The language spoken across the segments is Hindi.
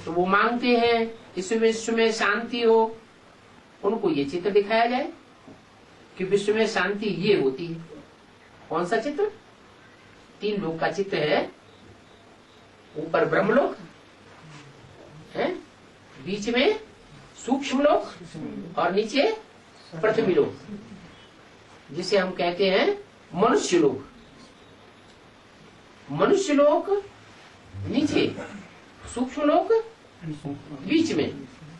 तो वो मांगते हैं इस विश्व में शांति हो, उनको ये चित्र दिखाया जाए कि विश्व में शांति ये होती है। कौन सा चित्र? 3 लोक का चित्र है। ऊपर ब्रह्मलोक है, बीच में सूक्ष्म लोक और नीचे पृथ्वी लोक, जिसे हम कहते हैं मनुष्य लोक। मनुष्य लोक नीचे, सूक्ष्म लोक बीच में,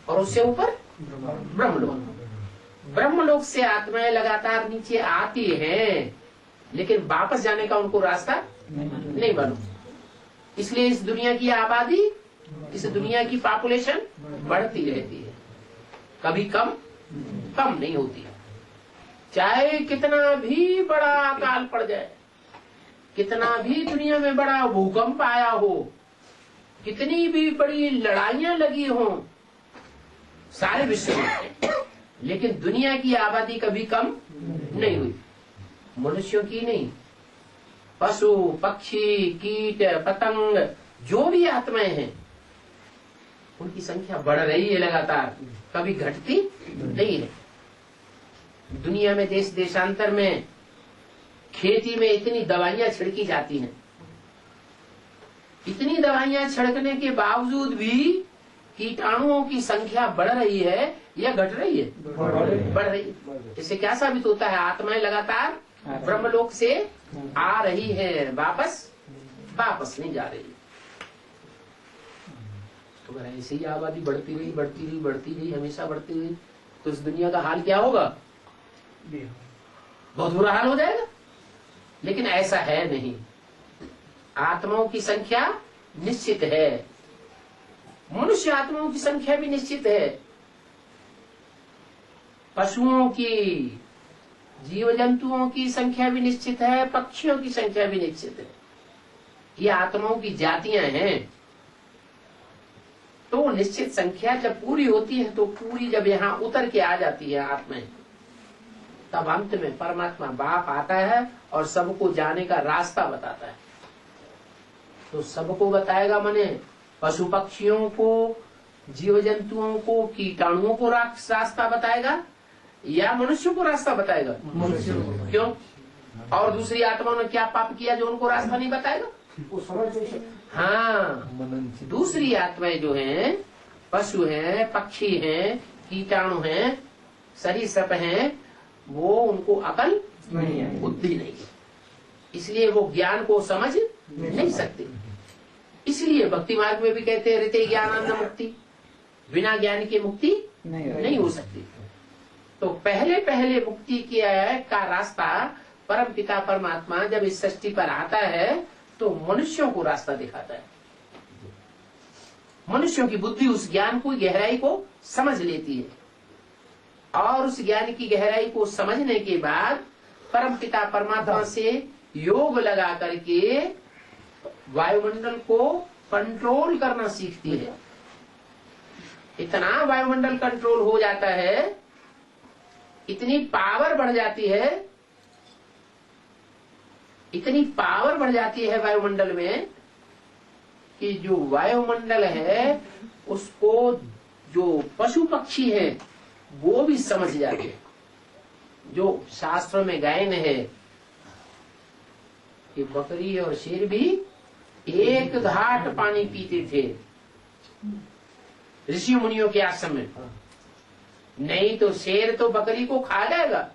और उससे ऊपर ब्रह्मलोक। ब्रह्मलोक से आत्माएं लगातार नीचे आती हैं, लेकिन वापस जाने का उनको रास्ता नहीं मालूम। इसलिए इस दुनिया की आबादी, इस दुनिया की पॉपुलेशन बढ़ती रहती है, कभी कम नहीं होती। चाहे कितना भी बड़ा अकाल पड़ जाए, कितना भी दुनिया में बड़ा भूकंप आया हो, कितनी भी बड़ी लड़ाइयां लगी हो सारे विश्व में, लेकिन दुनिया की आबादी कभी कम नहीं हुई। मनुष्यों की नहीं, पशु पक्षी कीट पतंग जो भी आत्माएं हैं उनकी संख्या बढ़ रही है लगातार, कभी घटती नहीं है। दुनिया में देश देशांतर में खेती में इतनी दवाइयां छिड़की जाती हैं, इतनी दवाइयां छिड़कने के बावजूद भी कीटाणुओं की संख्या बढ़ रही है या घट रही है? बढ़ रही है। इससे क्या साबित होता है? आत्माएं लगातार ब्रह्मलोक से आ रही है, वापस नहीं जा रही। तो अगर ऐसे ही आबादी बढ़ती रही हमेशा बढ़ती रही, तो इस दुनिया का हाल क्या होगा? बहुत बुरा हाल हो जाएगा। लेकिन ऐसा है नहीं, आत्माओं की संख्या निश्चित है, मनुष्य आत्माओं की संख्या भी निश्चित है, पशुओं की, जीव जंतुओं की संख्या भी निश्चित है, पक्षियों की संख्या भी निश्चित है। ये आत्माओं की जातियां हैं। तो निश्चित संख्या जब पूरी होती है, तो पूरी जब यहाँ उतर के आ जाती है आत्माएं, तब अंत में परमात्मा बाप आता है और सबको जाने का रास्ता बताता है। तो सबको बताएगा, माने पशु पक्षियों को, जीव जंतुओं को, कीटाणुओं को रास्ता बताएगा या मनुष्यों को रास्ता बताएगा? मनुष्यों को। क्यों? और दूसरी आत्माओं ने क्या पाप किया जो उनको रास्ता नहीं बताएगा? हाँ, दूसरी आत्माएं जो हैं, पशु हैं, पक्षी हैं, कीटाणु हैं, सरीसृप हैं, वो उनको अकल नहीं है, बुद्धि नहीं है, इसलिए वो ज्ञान को समझ नहीं सकते। इसलिए भक्ति मार्ग में भी कहते हैं ऋते ज्ञानान्न मुक्ति, बिना ज्ञान की मुक्ति नहीं हो सकती। तो पहले मुक्ति का रास्ता परम पिता परमात्मा जब इस सृष्टि पर आता है तो मनुष्यों को रास्ता दिखाता है। मनुष्यों की बुद्धि उस ज्ञान को, गहराई को समझ लेती है, और उस ज्ञान की गहराई को समझने के बाद परम पिता परमात्मा से योग लगा करके वायुमंडल को कंट्रोल करना सीखती है। इतना वायुमंडल कंट्रोल हो जाता है, इतनी पावर बढ़ जाती है, इतनी पावर बढ़ जाती है वायुमंडल में कि जो वायुमंडल है उसको जो पशु पक्षी है वो भी समझ जाते हैं। जो शास्त्र में गायन है कि बकरी और शेर भी एक घाट पानी पीते थे ऋषि मुनियों के आश्रम में, नहीं तो शेर तो बकरी को खा जाएगा,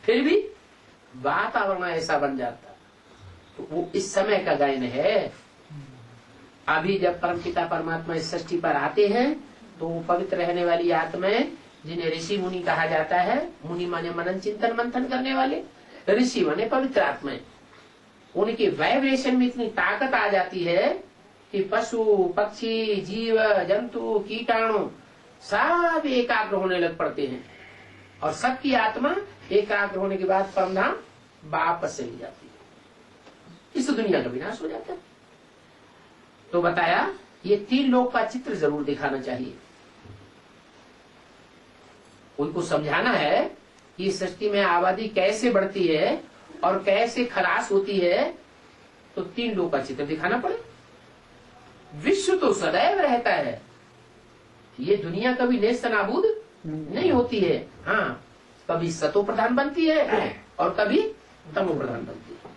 फिर भी वातावरण ऐसा बन जाता। तो वो इस समय का गायन है। अभी जब परमपिता परमात्मा इस सृष्टि पर आते हैं तो पवित्र रहने वाली आत्माएं, जिन्हें ऋषि मुनि कहा जाता है, मुनि माने मनन चिंतन मंथन करने वाले, ऋषि माने पवित्र आत्माएं, उनके वाइब्रेशन में इतनी ताकत आ जाती है कि पशु पक्षी जीव जंतु कीटाणु सब एकाग्र होने लग पड़ते हैं, और सबकी आत्मा एकाग्र होने के बाद परमधाम वापस चली जाती है। इस दुनिया का विनाश हो जाता है। तो बताया ये 3 लोक का चित्र जरूर दिखाना चाहिए। उनको समझाना है कि सृष्टि में आबादी कैसे बढ़ती है और कैसे खलास होती है, तो 3 लोक का चित्र दिखाना पड़े। विश्व तो सदैव रहता है। ये दुनिया कभी नेस्त नाबूद नहीं होती है। हाँ, कभी सतो प्रधान बनती है और कभी तमो प्रधान बनती है।